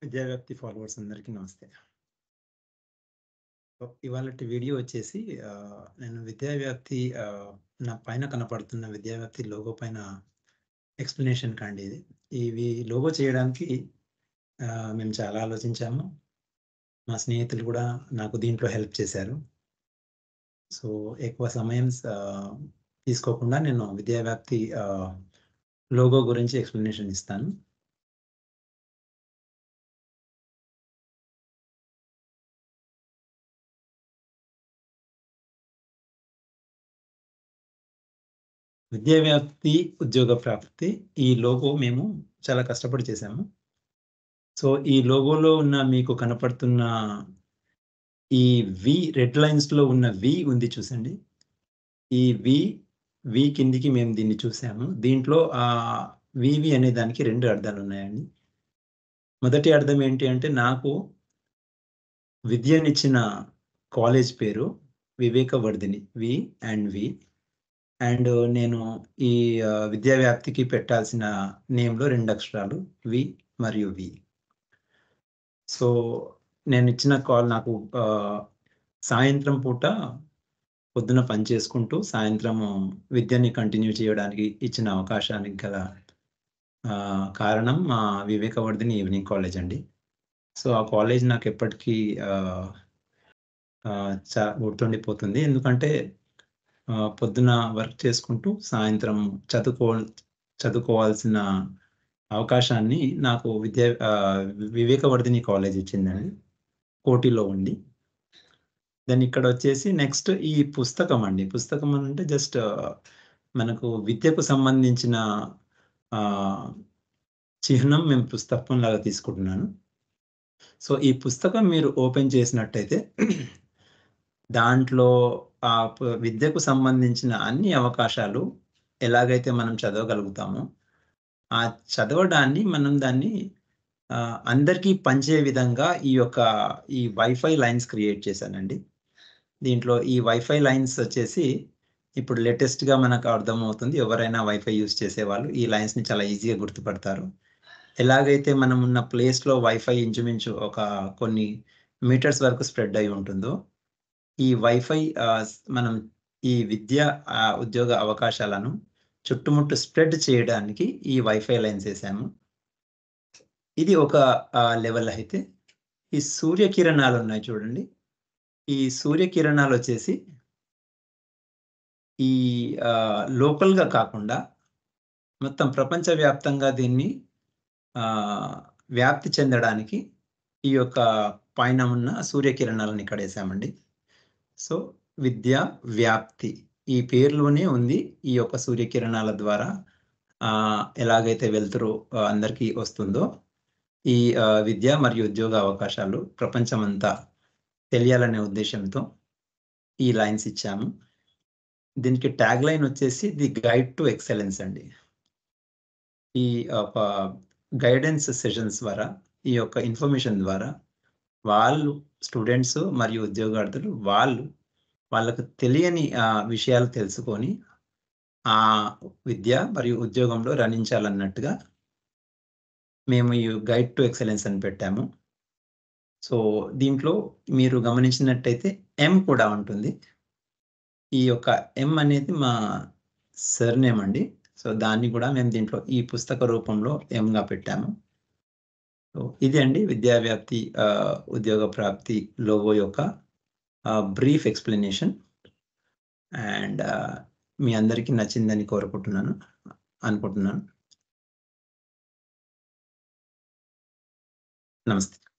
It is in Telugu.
విద్యావ్యాప్తి ఫాలోవర్స్ అందరికీ నమస్తే. ఇవాళటి వీడియో వచ్చేసి నేను విద్యావ్యాప్తి నా పైన కనపడుతున్న విద్యావ్యాప్తి లోగో పైన ఎక్స్‌ప్లనేషన్ కండి ఇది. ఇవి లోగో చేయడానికి మేము చాలా ఆలోచించాము. మా స్నేహితులు కూడా నాకు దీంట్లో హెల్ప్ చేశారు. సో, ఎక్కువ సమయం తీసుకోకుండా నేను విద్యావ్యాప్తి లోగో గురించి ఎక్స్‌ప్లనేషన్ ఇస్తాను. విద్యావ్యాప్తి, ఉద్యోగ ప్రాప్తి ఈ లోగో మేము చాలా కష్టపడి చేశాము. సో, ఈ లోగోలో ఉన్న మీకు కనపడుతున్న ఈ వి రెడ్ లైన్స్‌లో ఉన్న వి ఉంది చూసండి. ఈ వి కిందికి మేము దీన్ని చూసాము. దీంట్లో వివి అనే దానికి 2 అర్థాలున్నాయండి. మొదటి అర్థం ఏంటి అంటే, నాకు విద్యనిచ్చిన కాలేజ్ పేరు వివేకవర్ధిని వి అండ్ వి. అండ్ నేను ఈ విద్యా వ్యాప్తికి పెట్టాల్సిన నేమ్‌లో 2 అక్షరాలు వి మరియు వి. సో, నేనిచ్చిన నాకు సాయంత్రం పూట పొద్దున పని చేసుకుంటూ, సాయంత్రము విద్యని కంటిన్యూ చేయడానికి ఇచ్చిన అవకాశానికి గల కారణం మా వివేకవర్ధిని ఈవినింగ్ కాలేజ్ అండి. సో, ఆ కాలేజ్ నాకెప్పటికీ గుర్తుండిపోతుంది. ఎందుకంటే పొద్దున వర్క్ చేసుకుంటూ, సాయంత్రం చదువుకోవాల్సిన అవకాశాన్ని నాకు వివేకవర్ధిని కాలేజ్ ఇచ్చిందండి. కోటిలో ఉండి. దెన్ ఇక్కడొచ్చేసి నెక్స్ట్ ఈ పుస్తకం అండి. పుస్తకం అనంటే జస్ట్ మనకు విద్యకు సంబంధించిన చిహ్నం మేము పుస్తకంలాగా తీసుకుంటున్నాను. సో, ఈ పుస్తకం మీరు ఓపెన్ చేసినట్టయితే దాంట్లో విద్యకు సంబంధించిన అన్ని అవకాశాలు ఎలాగైతే మనం చదవగలుగుతామో, ఆ చదవడాన్ని మనం దాన్ని అందరికీ పంచే విధంగా ఈ వైఫై లైన్స్ క్రియేట్ చేశానండి. దీంట్లో ఈ వైఫై లైన్స్ వచ్చేసి ఇప్పుడు లేటెస్ట్‌గా మనకు అర్థమవుతుంది. ఎవరైనా వైఫై యూజ్ చేసేవాళ్ళు ఈ లైన్స్‌ని చాలా ఈజీగా గుర్తుపడతారు. ఎలాగైతే మనం ఉన్న ప్లేస్‌లో వైఫై ఇంచుమించు కొన్ని మీటర్స్ వరకు స్ప్రెడ్ అయి ఉంటుందో, ఈ వైఫై మనం ఈ విద్య ఉద్యోగ అవకాశాలను చుట్టుముట్టు స్ప్రెడ్ చేయడానికి ఈ వైఫై లైన్స్ ఏసాము. ఇది ఒక లెవెల్ అయితే, ఈ సూర్యకిరణాలున్నాయి చూడండి. ఈ సూర్యకిరణాలొచ్చేసి ఈ లోకల్‌గా కాకుండా మొత్తం ప్రపంచవ్యాప్తంగా దీన్ని వ్యాప్తి చెందడానికి ఈ యొక్క పైన ఉన్న సూర్యకిరణాలను ఇక్కడేసామండి. సో, విద్య వ్యాప్తి ఈ పేరులోనే ఉంది. ఈ యొక్క సూర్యకిరణాల ద్వారా ఎలాగైతే వెలుతురు అందరికీ వస్తుందో, ఈ విద్య మరియు ఉద్యోగ అవకాశాలు ప్రపంచమంతా తెలియాలనే ఉద్దేశ్యంతో ఈ లైన్స్ ఇచ్చాము. దీనికి ట్యాగ్ లైన్ వచ్చేసి ది గైడ్ టు ఎక్సలెన్స్ అండి. ఈ గైడెన్స్ సెషన్స్ ద్వారా, ఈ యొక్క ఇన్ఫర్మేషన్ ద్వారా వాళ్ళు స్టూడెంట్స్ మరియు ఉద్యోగార్థులు వాళ్ళకు తెలియని విషయాలు తెలుసుకొని విద్య మరియు ఉద్యోగంలో రాణించాలన్నట్టుగా మేము ఈ గైడ్ టు ఎక్సలెన్స్ అని పెట్టాము. సో, దీంట్లో మీరు గమనించినట్టయితే ఎం కూడా ఉంటుంది. ఈ యొక్క ఎం అనేది మా సర్‌నేమ్ అండి. సో, దాన్ని కూడా మేము దీంట్లో ఈ పుస్తక రూపంలో ఎంగా పెట్టాము. సో, ఇది అండి విద్యా వ్యాప్తి ఉద్యోగ ప్రాప్తి లోగో యొక్క బ్రీఫ్ ఎక్స్‌ప్లనేషన్. అండ్ మీ అందరికీ నచ్చిందని అనుకుంటున్నాను. నమస్తే.